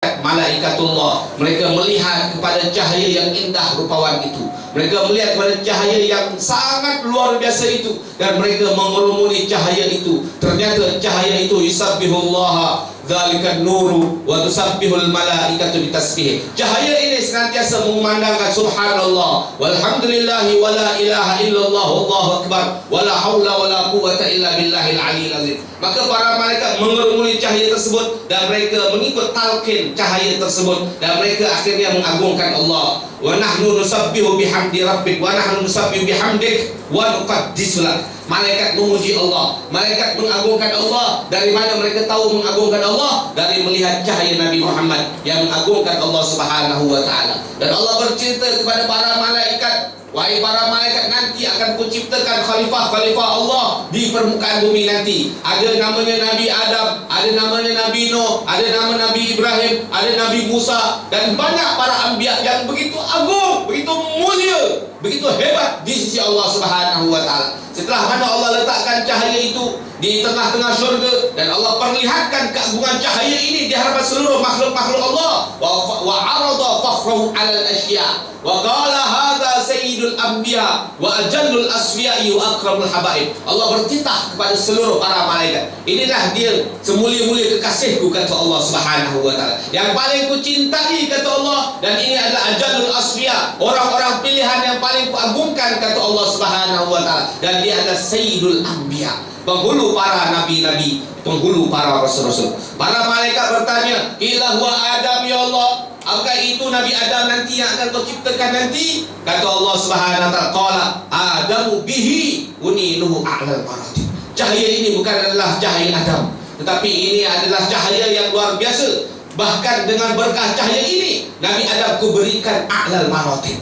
malaikatullah. Mereka melihat kepada cahaya yang indah rupawan itu. Mereka melihat kepada cahaya yang sangat luar biasa itu, dan mereka mengerumuni cahaya itu. Ternyata cahaya itu yusabbihullaha dzalikan nuru wa tusabbihul malaikatu bitasbih. Cahaya ini senantiasa mengumandangkan subhanallah walhamdulillahi wala ilaha illallah wallahu akbar wala haula wala quwwata illa billahil aliyil azim. Maka para malaikat mengerumuni cahaya tersebut, dan mereka mengikut talqin cahaya tersebut, dan mereka akhirnya mengagungkan Allah. Wa nahnu nusabbihu bihamdi rabbik wa nahnu nusabbihu bihamdik wa nuqaddisu lak. Malaikat memuji Allah, malaikat mengagungkan Allah. Dari mana mereka tahu mengagungkan Allah? Dari melihat cahaya Nabi Muhammad yang mengagungkan Allah Subhanahu wa taala. Dan Allah bercerita kepada para malaikat, wahai para malaikat, nanti akan kuciptakan khalifah-khalifah Allah di permukaan bumi nanti. Ada namanya Nabi Adam, ada namanya Nabi Nuh, ada nama Nabi Ibrahim, ada Nabi Musa, dan banyak para anbiya yang begitu agung, begitu mulia, begitu hebat di sisi Allah Subhanahu wa taala. Setelah mana Allah letakkan cahaya itu di tengah-tengah syurga, dan Allah perlihatkan keagungan cahaya ini di hadapan seluruh makhluk-makhluk Allah. Wa arada fakhrahu 'alal asya wa qala hadza sayyidul anbiya wa ajallul asfiya'i wa akramul habaib. Allah bertitah kepada seluruh para malaikat, inilah dia semulia-mulia kekasihku, kata Allah Subhanahu wa taala, yang paling kucintai, kata Allah, dan ini adalah ajallul asfiya, orang-orang pilihan yang paling kuagungkan, kata Allah Subhanahu wa taala, dan dia adalah sayyidul anbiya, penghulu para nabi-nabi, penghulu para rasul-rasul. Para malaikat bertanya, "Ila huwa Adam ya Allah?" Apakah itu Nabi Adam nanti yang akan kau ciptakan nanti? Kata Allah Subhanahu wa taala, "Qala Adamu bihi uniluhu a'lal maratib." Cahaya ini bukan adalah cahaya Adam, tetapi ini adalah cahaya yang luar biasa. Bahkan dengan berkah cahaya ini, Nabi Adam ku berikan a'lal maratib,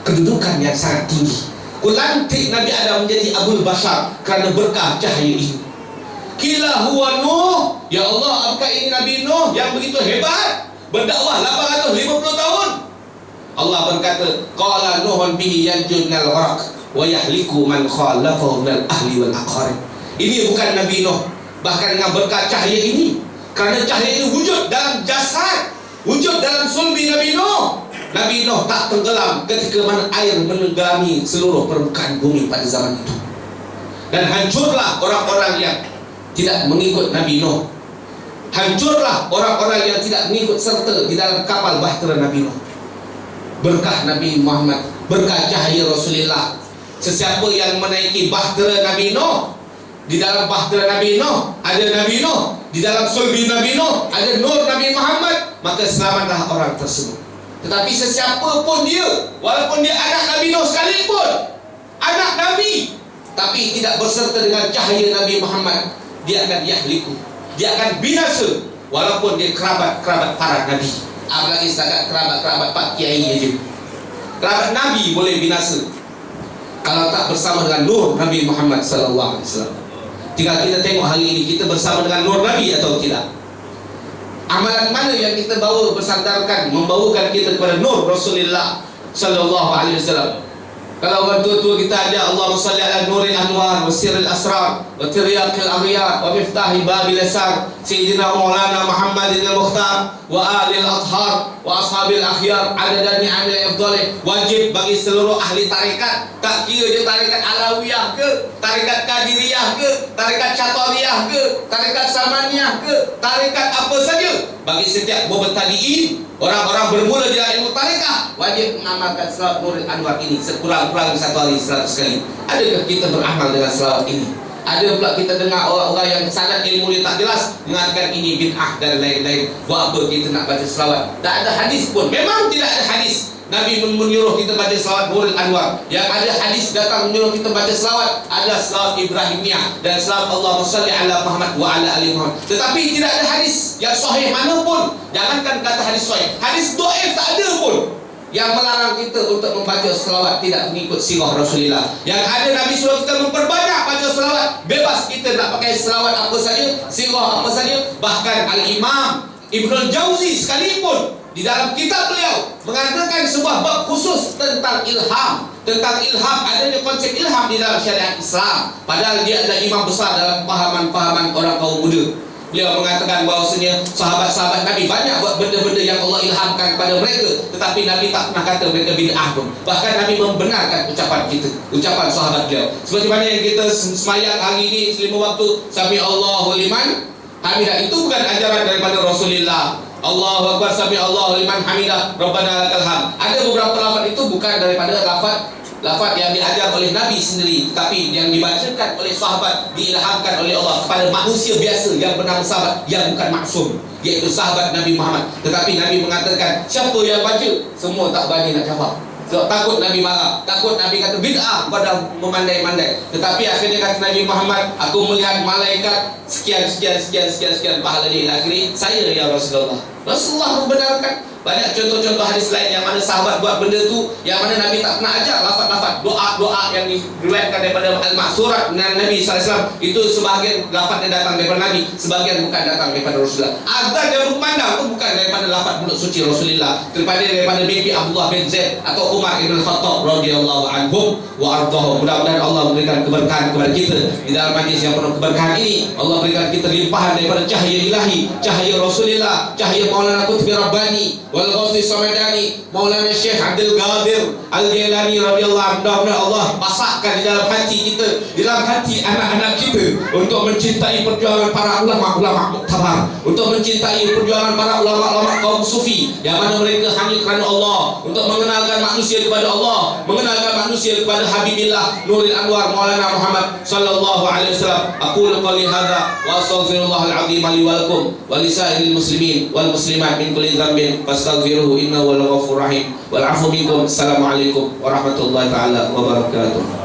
kedudukan yang sangat tinggi. Kulantik Nabi Adam menjadi Abul Bashar kerana berkah cahaya ini. Qila huwa Nuh, ya Allah, apakah ini Nabi Nuh yang begitu hebat, berdakwah 850 tahun? Allah berkata, qala Nuhun bihi yanjunal gharq wa yahliku man khalafahu minal ahli wal aqarib. Ini bukan Nabi Nuh, bahkan dengan berkat cahaya ini, kerana cahaya ini wujud dalam jasad, wujud dalam sulbi Nabi Nuh. Nabi Nuh tak tenggelam ketika mana air menenggami seluruh permukaan bumi pada zaman itu. Dan hancurlah orang-orang yang tidak mengikut Nabi Nuh. Hancurlah orang-orang yang tidak mengikut serta di dalam kapal bahtera Nabi Nuh. Berkah Nabi Muhammad, berkah cahaya Rasulullah. Sesiapa yang menaiki bahtera Nabi Nuh, di dalam bahtera Nabi Nuh ada Nabi Nuh, di dalam sulbi Nabi Nuh ada nur Nabi Muhammad, maka selamatlah orang tersebut. Tetapi sesiapa pun dia, walaupun dia anak Nabi Nuh sekalipun, anak Nabi, tapi tidak berserta dengan cahaya Nabi Muhammad, dia akan yahliku, dia akan binasa, walaupun dia kerabat para Nabi. Apalagi setakat kerabat-kerabat Pak Kiai aja. Kerabat Nabi boleh binasa kalau tak bersama dengan nur Nabi Muhammad sallallahu alaihi wasallam. Tinggal kita tengok hari ini kita bersama dengan nur Nabi atau tidak. Amalan mana yang kita bawa bersandarkan, membawakan kita kepada nur Rasulullah sallallahu alaihi wasallam. Kalau orang tua-tua kita ada Allahumma salli ala nuril anwar wa sirril asrar wa tiryaqil aghyar wa miftahi babil asar sayyidina maulana Muhammadin al-Mukhtar wa alil athhar wa ashabil akhyar adadan ni'amil afdalih. Wajib bagi seluruh ahli tarekat, tak kira dia tarekat Alawiyah ke, tarekat Qadiriyah ke, tarekat Syatariyah ke, tarekat Samaniyah ke, tarekat apa saja, bagi setiap mubtadi'in, orang-orang bermula di dalam ilmu tarekat, wajib mengamalkan selawat Nurul Anwar ini sekurang-kurangnya satu hari 100 kali. Adakah kita beramal dengan selawat ini? Ada pula kita dengar orang-orang yang sanad ilmu dia tak jelas mengatakan ini bid'ah dan lain-lain. Buat apa kita nak baca selawat? Tak ada hadis pun. Memang tidak ada hadis Nabi menyuruh kita baca selawat Nurul Anwar. Yang ada hadis datang menyuruh kita baca selawat adalah selawat Ibrahimiyah dan selawat Allahumma salli ala Muhammad wa ala ali Muhammad. Tetapi tidak ada hadis yang sahih manapun, jangankan kata hadis sahih, hadis dhaif tak ada pun yang melarang kita untuk membaca selawat tidak mengikut sirah Rasulullah. Yang ada Nabi suruh kita memperbanyak baca selawat, bebas kita nak pakai selawat apa saja, sirah apa saja. Bahkan Al-Imam Ibnul Jauzi sekalipun di dalam kitab beliau mengatakan sebuah bab khusus tentang ilham, tentang ilham, adanya konsep ilham di dalam syariat Islam. Padahal dia adalah imam besar dalam pahaman-pahaman orang kaum muda. Beliau mengatakan bahawasanya sahabat-sahabat Nabi banyak buat benda-benda yang Allah ilhamkan kepada mereka, tetapi Nabi tak pernah kata mereka bid'ah pun. Bahkan Nabi membenarkan ucapan kita, ucapan sahabat beliau. Seperti mana yang kita semayang hari ini selima waktu, Sami Allahu liman hamidah, itu bukan ajaran daripada Rasulullah. Allahu Akbar, Sami Allahu liman hamidah, Rabbana lakal hamd. Ada beberapa lafaz itu bukan daripada lafaz yang diajar oleh Nabi sendiri, tapi yang dibacakan oleh sahabat, diilhamkan oleh Allah kepada manusia biasa yang bernama sahabat, yang bukan maksum, iaitu sahabat Nabi Muhammad. Tetapi Nabi mengatakan, siapa yang baca, semua tak berani nak jawab. So, takut Nabi marah, takut Nabi kata bid'ah pada memandai-mandai. Tetapi akhirnya kata Nabi Muhammad, aku melihat malaikat sekian pahala dia. Akhirnya saya ya Rasulullah. Rasulullah membenarkan. Banyak contoh-contoh hadis lain yang mana sahabat buat benda tu, yang mana Nabi tak pernah ajar lafaz-lafaz doa-doa yang diriwayatkan daripada al-Ma'surat dengan Nabi SAW. Itu sebahagian lafaz yang datang daripada Nabi, sebahagian bukan datang daripada Rasulullah. Azan yang berkumandang pun bukan daripada lafaz mulut suci Rasulullah, daripada mimpi Abdullah bin Zaid atau Umar bin Khattab radhiyallahu anhum wa ardhahum. Mudah-mudahan Allah memberikan keberkahan kepada kita di dalam majlis yang penuh keberkahan ini. Allah berikan kita limpahan daripada cahaya ilahi, cahaya Rasulullah, cahaya Maulana Qutbi Rabbani wal Ghawthi Samadani, Maulana Syekh Abdul Qadir Al-Jilani radhiyallahu anhu. Allah pasakkan di dalam hati kita, di dalam hati anak-anak kita, untuk mencintai perjuangan para ulama-ulama muktabar, untuk mencintai perjuangan para ulama-ulama kaum sufi yang mana mereka hanya kerana Allah, untuk mengenalkan manusia kepada Allah, mengenalkan manusia kepada Habibillah Nuril Anwar Maulana Muhammad sallallahu alaihi wasallam. Aqulu qouli hadza wa astaghfirullahal azim li wa lakum wa lisairil muslimin wal muslimat min kulli dhanbin fastaghfiruhu innahu wal ghafurur rahim wal 'afu minkum. Assalamualaikum warahmatullahi taala wabarakatuh.